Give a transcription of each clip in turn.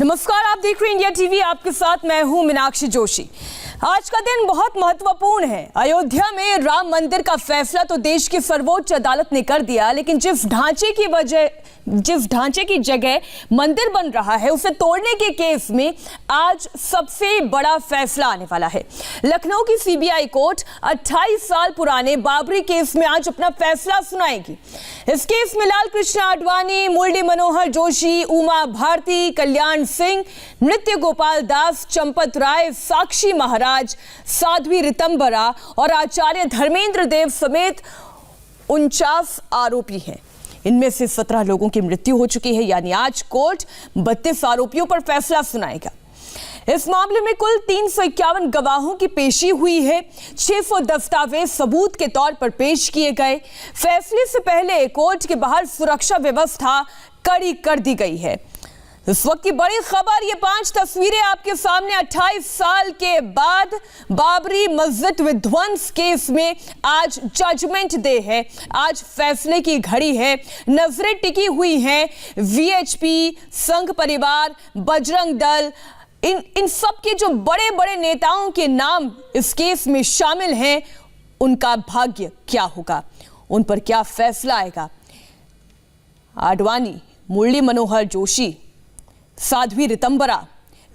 नमस्कार, आप देख रहे हैं इंडिया टीवी। आपके साथ मैं हूं मीनाक्षी जोशी। आज का दिन बहुत महत्वपूर्ण है। अयोध्या में राम मंदिर का फैसला तो देश की सर्वोच्च अदालत ने कर दिया, लेकिन जिस ढांचे की जगह मंदिर बन रहा है उसे तोड़ने के केस में आज सबसे बड़ा फैसला आने वाला है। लखनऊ की सीबीआई कोर्ट 28 साल पुराने बाबरी केस में आज अपना फैसला सुनाएगी। इस केस में लाल कृष्ण आडवाणी, मुरली मनोहर जोशी, उमा भारती, कल्याण सिंह, नृत्य गोपाल दास, चंपत राय, साक्षी महाराज, साध्वी रितंबरा और आचार्य धर्मेंद्र देव समेत 49 आरोपी हैं। इनमें से 17 लोगों की मृत्यु हो चुकी है। यानी आज कोर्ट 32 आरोपियों पर फैसला सुनाएगा। इस मामले में कुल 351 गवाहों की पेशी हुई है। 600 दस्तावेज सबूत के तौर पर पेश किए गए। फैसले से पहले कोर्ट के बाहर सुरक्षा व्यवस्था कड़ी कर दी गई है। इस वक्त की बड़ी खबर, ये 5 तस्वीरें आपके सामने। 28 साल के बाद बाबरी मस्जिद विध्वंस केस में आज जजमेंट डे है। आज फैसले की घड़ी है। नजरें टिकी हुई हैं वीएचपी, संघ परिवार, बजरंग दल, इन सब के जो बड़े बड़े नेताओं के नाम इस केस में शामिल हैं। उनका भाग्य क्या होगा, उन पर क्या फैसला आएगा। आडवाणी, मुरली मनोहर जोशी, साध्वी रितंबरा,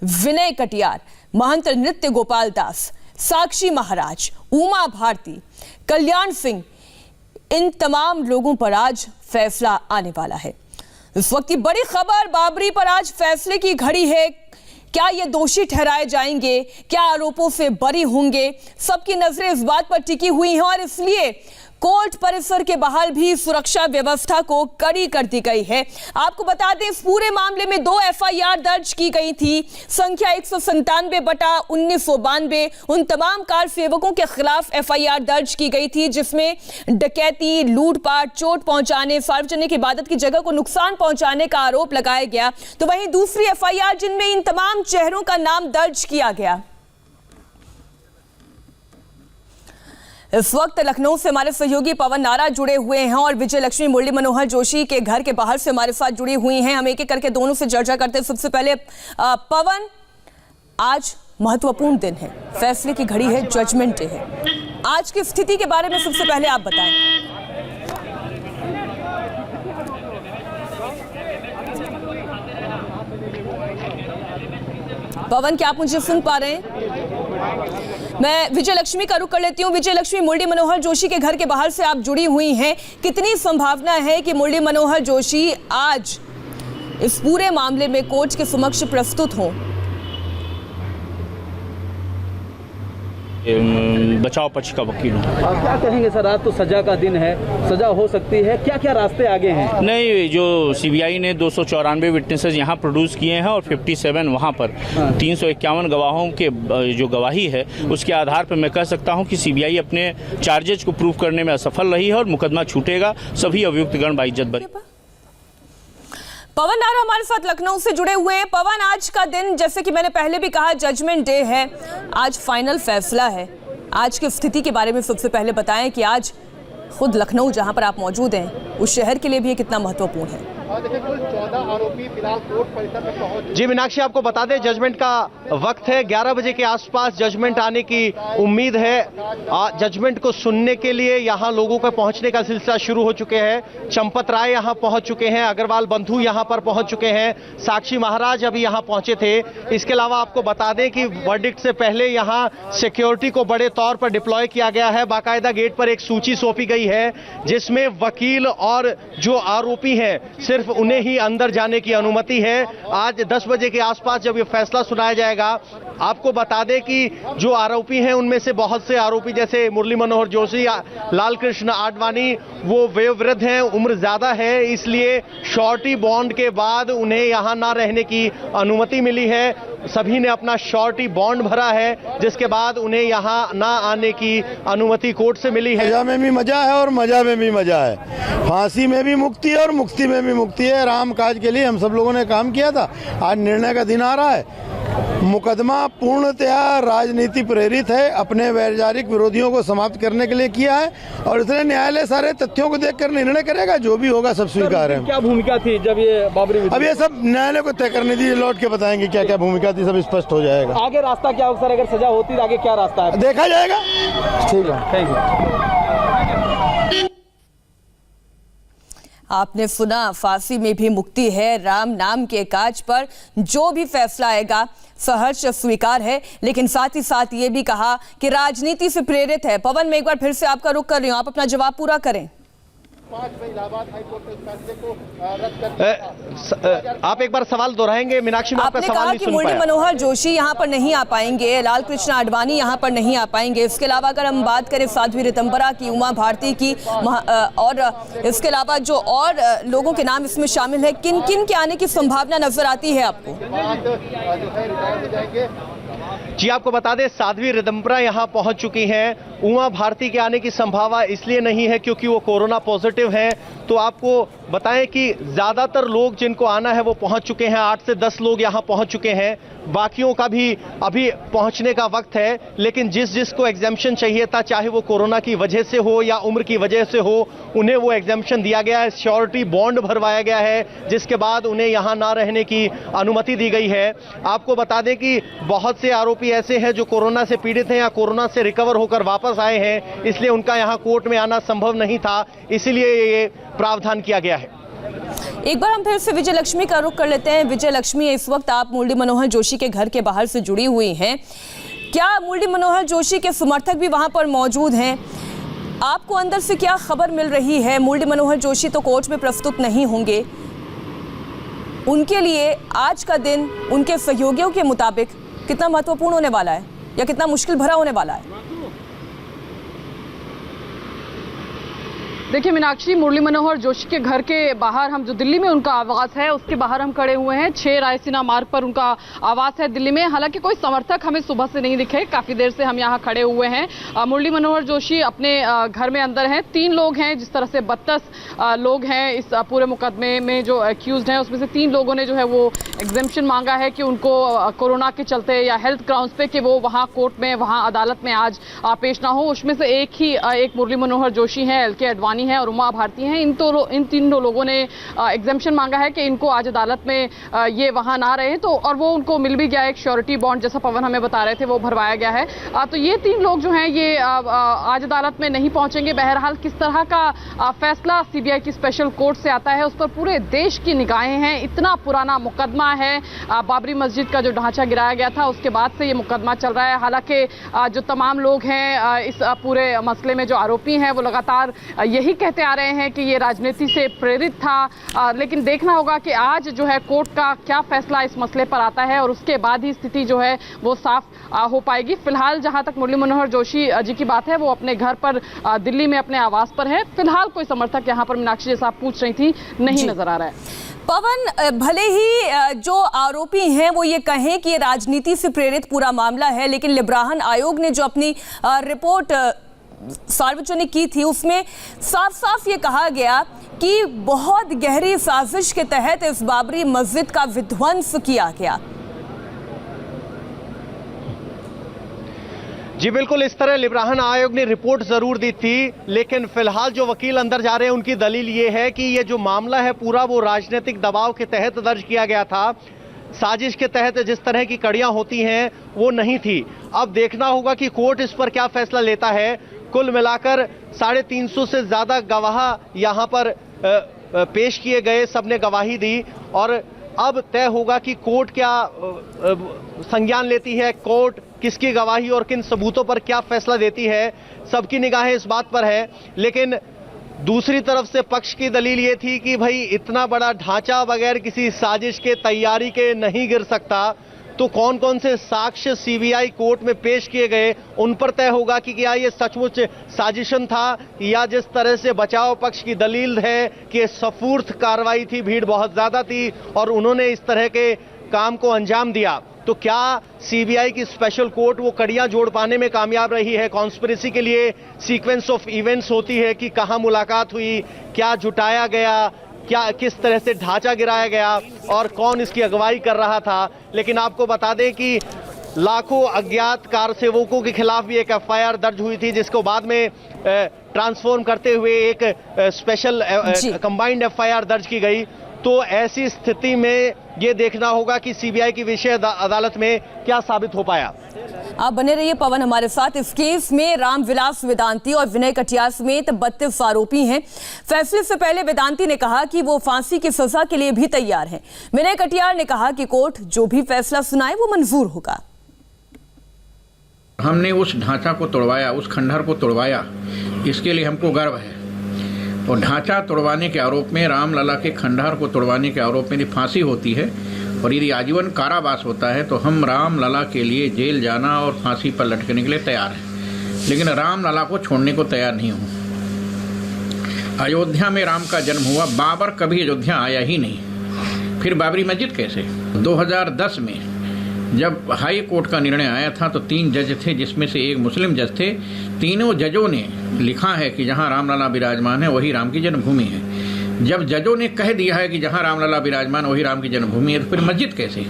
विनय कटियार, महंत नृत्य गोपाल दास, साक्षी महाराज, उमा भारती, कल्याण सिंह, इन तमाम लोगों पर आज फैसला आने वाला है। इस वक्त की बड़ी खबर, बाबरी पर आज फैसले की घड़ी है। क्या ये दोषी ठहराए जाएंगे, क्या आरोपों से बरी होंगे, सबकी नजरें इस बात पर टिकी हुई हैं और इसलिए कोर्ट परिसर के बाहर भी सुरक्षा व्यवस्था को कड़ी कर दी गई है। आपको बता दें, इस पूरे मामले में 2 एफआईआर दर्ज की गई थी। संख्या 197/1992 उन तमाम कार सेवकों के खिलाफ एफआईआर दर्ज की गई थी जिसमें डकैती, लूटपाट, चोट पहुंचाने, सार्वजनिक इबादत की जगह को नुकसान पहुंचाने का आरोप लगाया गया। तो वहीं दूसरी एफआईआर जिनमें इन तमाम चेहरों का नाम दर्ज किया गया। इस वक्त लखनऊ से हमारे सहयोगी पवन नारा जुड़े हुए हैं और विजय लक्ष्मी मुरली मनोहर जोशी के घर के बाहर से हमारे साथ जुड़ी हुई हैं। हम एक एक करके दोनों से चर्चा करते हैं। सबसे पहले पवन, आज महत्वपूर्ण दिन है, फैसले की घड़ी है, जजमेंट डे है। आज की स्थिति के बारे में सबसे पहले आप बताएं। पवन, क्या आप मुझे सुन पा रहे हैं? मैं विजय लक्ष्मी का रुख कर लेती हूँ। विजय लक्ष्मी, मुरली मनोहर जोशी के घर के बाहर से आप जुड़ी हुई हैं। कितनी संभावना है कि मुरली मनोहर जोशी आज इस पूरे मामले में कोर्ट के समक्ष प्रस्तुत हों? बचाव पक्ष का वकील हूँ। आप क्या कहेंगे सर, आज तो सजा का दिन है, सजा हो सकती है, क्या क्या रास्ते आगे हैं? नहीं, जो सीबीआई ने 294 विटनेसेस यहाँ प्रोड्यूस किए हैं और 57 वहाँ पर 351 गवाहों के जो गवाही है उसके आधार पर मैं कह सकता हूँ कि सीबीआई अपने चार्जेज को प्रूव करने में असफल रही है और मुकदमा छूटेगा। सभी अभियुक्तगण बाइज्जत बरी। पवन नारा हमारे साथ लखनऊ से जुड़े हुए हैं। पवन, आज का दिन, जैसे कि मैंने पहले भी कहा, जजमेंट डे है। आज फाइनल फैसला है। आज की स्थिति के बारे में सबसे पहले बताएं कि आज खुद लखनऊ जहां पर आप मौजूद हैं उस शहर के लिए भी ये कितना महत्वपूर्ण है। देखिए, कुल 14 आरोपी फिलहाल कोर्ट परिसर में पहुंच। जी मीनाक्षी, आपको बता दें जजमेंट का वक्त है 11 बजे के आसपास जजमेंट आने की उम्मीद है। जजमेंट को सुनने के लिए यहां लोगों के पहुंचने का सिलसिला शुरू हो चुके हैं। चंपत राय यहां पहुंच चुके हैं, अग्रवाल बंधु यहां पर पहुंच चुके हैं, साक्षी महाराज अभी यहां पहुंचे थे। इसके अलावा आपको बता दें कि वर्डिक्ट से पहले यहां सिक्योरिटी को बड़े तौर पर डिप्लॉय किया गया है। बाकायदा गेट पर एक सूची सौंपी गई है जिसमें वकील और जो आरोपी हैं सिर्फ उन्हें ही अंदर जाने की अनुमति है। आज 10 बजे के आसपास जब ये फैसला सुनाया जाएगा, आपको बता दें कि जो आरोपी हैं उनमें से बहुत से आरोपी जैसे मुरली मनोहर जोशी, लाल कृष्ण आडवाणी, वो वयोवृद्ध हैं, उम्र ज्यादा है, इसलिए शॉर्टी बॉन्ड के बाद उन्हें यहां ना रहने की अनुमति मिली है। सभी ने अपना शॉर्टी बॉन्ड भरा है जिसके बाद उन्हें यहां ना आने की अनुमति कोर्ट से मिली है। सजा में भी मजा है और मजा में भी मजा है, फांसी में भी मुक्ति है और मुक्ति में भी मुक्ति है। राम काज के लिए हम सब लोगों ने काम किया था, आज निर्णय का दिन आ रहा है। मुकदमा पूर्णतया राजनीति प्रेरित है, अपने वैचारिक विरोधियों को समाप्त करने के लिए किया है और इसलिए न्यायालय सारे तथ्यों को देखकर निर्णय करेगा। जो भी होगा सब स्वीकार है। क्या भूमिका थी जब ये बाबरी अब ये सब न्यायालय को तय करने दीजिए, लौट के बताएंगे क्या क्या भूमिका थी, सब स्पष्ट हो जाएगा। आगे रास्ता क्या होगा सर? अगर सजा होती तो आगे क्या रास्ता है? देखा जाएगा। ठीक है, थैंक यू। आपने सुना, फांसी में भी मुक्ति है। राम नाम के काज पर जो भी फैसला आएगा सहर्ष स्वीकार है, लेकिन साथ ही साथ ये भी कहा कि राजनीति से प्रेरित है। पवन, मैं एक बार फिर से आपका रुख कर रही हूं, आप अपना जवाब पूरा करें। इलाहाबाद हाईकोर्ट ने इस फैसले को रद्द कर आप एक बार सवाल दोहराएंगे? मीनाक्षी, मैं आपका आपने सवाल कहा नहीं कि सुन मुरली पाया। मनोहर जोशी यहाँ पर नहीं आ पाएंगे, लाल कृष्ण आडवाणी यहाँ पर नहीं आ पाएंगे। इसके अलावा अगर हम बात करें साध्वी रितंबरा की, उमा भारती की और इसके अलावा जो और लोगों के नाम इसमें शामिल है, किन किन के आने की संभावना नजर आती है आपको? जी, आपको बता दें साध्वी रितंबरा यहां पहुंच चुकी हैं। उमा भारती के आने की संभावना इसलिए नहीं है क्योंकि वो कोरोना पॉजिटिव हैं। तो आपको बताएं कि ज्यादातर लोग जिनको आना है वो पहुंच चुके हैं। 8 से 10 लोग यहां पहुंच चुके हैं, बाकियों का भी अभी पहुंचने का वक्त है। लेकिन जिसको एग्जाम्पशन चाहिए था, चाहे वो कोरोना की वजह से हो या उम्र की वजह से हो, उन्हें वो एग्जाम्पशन दिया गया है। श्योरिटी बॉन्ड भरवाया गया है, जिसके बाद उन्हें यहां ना रहने की अनुमति दी गई है। आपको बता दें कि बहुत से आरोपी ऐसे हैं जो कोरोना से पीड़ित हैं या कोरोना से रिकवर होकर वापस आए हैं, इसलिए उनका यहां कोर्ट में आना संभव नहीं था, इसीलिए ये प्रावधान किया गया है। एक बार हम फिर से विजय लक्ष्मी का रुख कर लेते हैं। विजय लक्ष्मी, इस वक्त आप मुरली मनोहर जोशी के घर के बाहर से जुड़ी हुई हैं। क्या मुरली मनोहर जोशी के समर्थक भी वहां पर मौजूद हैं? आपको अंदर से क्या खबर मिल रही है? मुरली मनोहर जोशी तो कोर्ट में प्रस्तुत नहीं होंगे, उनके लिए आज का दिन उनके सहयोगियों के मुताबिक कितना महत्वपूर्ण होने वाला है या कितना मुश्किल भरा होने वाला है? देखिए मीनाक्षी, मुरली मनोहर जोशी के घर के बाहर, हम जो दिल्ली में उनका आवास है उसके बाहर हम खड़े हुए हैं। 6 रायसीना मार्ग पर उनका आवास है दिल्ली में। हालांकि कोई समर्थक हमें सुबह से नहीं दिखे, काफी देर से हम यहाँ खड़े हुए हैं। मुरली मनोहर जोशी अपने घर में अंदर हैं। 3 लोग हैं, जिस तरह से 32 लोग हैं इस पूरे मुकदमे में जो एक्यूज्ड हैं, उसमें से 3 लोगों ने जो है वो एग्जेम्पशन मांगा है कि उनको कोरोना के चलते या हेल्थ ग्राउंड्स पे कि वो वहाँ कोर्ट में, वहाँ अदालत में आज पेश ना हो। उसमें से एक मुरली मनोहर जोशी हैं, LK आडवाणी है और उमा भारती हैं। इन 3 लोगों ने एग्जेम्पशन मांगा है कि इनको आज अदालत में ये वहां ना रहे, तो और वो उनको मिल भी गया। एक श्योरिटी बॉन्ड, जैसा पवन हमें बता रहे थे, वो भरवाया गया है। तो ये 3 लोग जो हैं ये आज अदालत में नहीं पहुंचेंगे। बहरहाल किस तरह का फैसला CBI की स्पेशल कोर्ट से आता है, उस पर पूरे देश की निगाहें हैं। इतना पुराना मुकदमा है, बाबरी मस्जिद का जो ढांचा गिराया गया था उसके बाद से ये मुकदमा चल रहा है। हालांकि जो तमाम लोग हैं इस पूरे मसले में जो आरोपी हैं वो लगातार यही कहते आ रहे हैं कि ये राजनीति से प्रेरित था। लेकिन देखना होगा कि आज जो है कोर्ट का क्या फैसला इस मसले पर आता है और उसके बाद ही स्थिति जो है वो साफ हो पाएगी। फिलहाल जहां तक मुरली मनोहर जोशी जी की बात है, वो अपने घर पर दिल्ली में अपने आवास पर है। फिलहाल कोई समर्थक यहाँ पर, मीनाक्षी जैसा आप पूछ रही थी, नहीं नजर आ रहा है। पवन, भले ही जो आरोपी हैं वो ये कहें कि ये राजनीति से प्रेरित पूरा मामला है, लेकिन लिब्राहन आयोग ने जो अपनी रिपोर्ट सार्वजनिक की थी उसमें साफ साफ ये कहा गया कि बहुत गहरी साजिश के तहत इस बाबरी मस्जिद का विध्वंस किया गया। जी बिल्कुल, इस तरह लिब्राहन आयोग ने रिपोर्ट जरूर दी थी, लेकिन फिलहाल जो वकील अंदर जा रहे हैं उनकी दलील ये है कि ये जो मामला है पूरा वो राजनीतिक दबाव के तहत दर्ज किया गया था। साजिश के तहत जिस तरह की कड़ियां होती हैं वो नहीं थी। अब देखना होगा कि कोर्ट इस पर क्या फैसला लेता है। कुल मिलाकर 350 से ज्यादा गवाह यहां पर पेश किए गए, सबने गवाही दी और अब तय होगा कि कोर्ट क्या संज्ञान लेती है, कोर्ट किसकी गवाही और किन सबूतों पर क्या फैसला देती है। सबकी निगाहें इस बात पर है। लेकिन दूसरी तरफ से पक्ष की दलील ये थी कि भाई इतना बड़ा ढांचा बगैर किसी साजिश के, तैयारी के नहीं गिर सकता, तो कौन कौन से साक्ष्य CBI कोर्ट में पेश किए गए उन पर तय होगा कि क्या ये सचमुच साजिशन था या जिस तरह से बचाव पक्ष की दलील है कि सफूर्त कार्रवाई थी, भीड़ बहुत ज्यादा थी और उन्होंने इस तरह के काम को अंजाम दिया। तो क्या CBI की स्पेशल कोर्ट वो कड़ियां जोड़ पाने में कामयाब रही है? कॉन्स्पिरेसी के लिए सीक्वेंस ऑफ इवेंट्स होती है कि कहां मुलाकात हुई, क्या जुटाया गया, क्या किस तरह से ढांचा गिराया गया और कौन इसकी अगुवाई कर रहा था। लेकिन आपको बता दें कि लाखों अज्ञात कार सेवकों के खिलाफ भी एक एफआईआर दर्ज हुई थी, जिसको बाद में ट्रांसफॉर्म करते हुए एक स्पेशल कंबाइंड एफआईआर दर्ज की गई। तो ऐसी स्थिति में ये देखना होगा कि सीबीआई की विशेष अदालत में क्या साबित हो पाया। आप बने रहिए पवन हमारे साथ। इस केस में रामविलास वेदांती और विनय कटियार समेत 32 आरोपी हैं। फैसले से पहले वेदांती ने कहा कि वो फांसी की सजा के लिए भी तैयार हैं। विनय कटियार ने कहा कि कोर्ट जो भी फैसला सुनाए वो मंजूर होगा। हमने उस ढांचा को तोड़वाया, उस खंडहर को तोड़वाया, इसके लिए हमको गर्व है। और ढांचा तोड़वाने के आरोप में, रामलला के खंडहर को तोड़वाने के आरोप में यदि फांसी होती है और यदि आजीवन कारावास होता है तो हम रामलला के लिए जेल जाना और फांसी पर लटकने के लिए तैयार हैं, लेकिन रामलला को छोड़ने को तैयार नहीं हूँ। अयोध्या में राम का जन्म हुआ, बाबर कभी अयोध्या आया ही नहीं, फिर बाबरी मस्जिद कैसे। 2010 में जब हाई कोर्ट का निर्णय आया था तो 3 जज थे, जिसमें से एक मुस्लिम जज थे। तीनों जजों ने लिखा है कि जहां रामलला विराजमान है वही राम की जन्मभूमि है। जब जजों ने कह दिया है कि जहां रामलला विराजमान वही राम की जन्मभूमि है, तो फिर मस्जिद कैसे।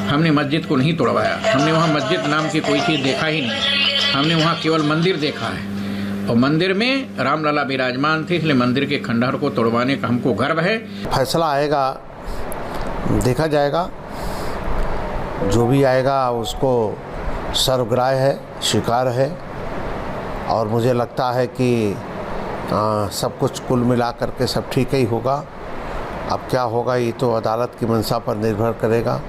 हमने मस्जिद को नहीं तोड़वाया, हमने वहां मस्जिद नाम की कोई चीज़ देखा ही नहीं। हमने वहां केवल मंदिर देखा है और मंदिर में रामलला विराजमान थे, इसलिए मंदिर के खंडहर को तोड़वाने का हमको गर्व है। फैसला आएगा, देखा जाएगा, जो भी आएगा उसको सर्वग्राह्य है, स्वीकार है। और मुझे लगता है कि सब कुछ कुल मिला करके सब ठीक ही होगा। अब क्या होगा ये तो अदालत की मंशा पर निर्भर करेगा,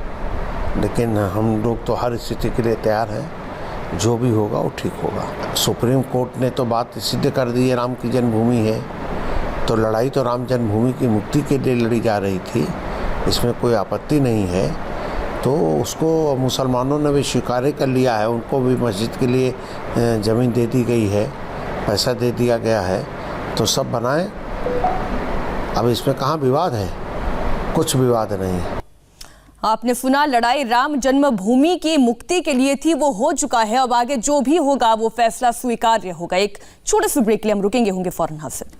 लेकिन हम लोग तो हर स्थिति के लिए तैयार हैं। जो भी होगा वो ठीक होगा। सुप्रीम कोर्ट ने तो बात सिद्ध कर दी है, राम की जन्मभूमि है, तो लड़ाई तो राम जन्मभूमि की मुक्ति के लिए लड़ी जा रही थी, इसमें कोई आपत्ति नहीं है। तो उसको मुसलमानों ने भी स्वीकार कर लिया है, उनको भी मस्जिद के लिए ज़मीन दे दी गई है, पैसा दे दिया गया है, तो सब बनाएं। अब इसमें कहाँ विवाद है, कुछ विवाद नहीं है। आपने सुना, लड़ाई राम जन्मभूमि की मुक्ति के लिए थी, वो हो चुका है। अब आगे जो भी होगा वो फैसला स्वीकार्य होगा। एक छोटे से ब्रेक के लिए हम रुकेंगे, होंगे फौरन हाजिर।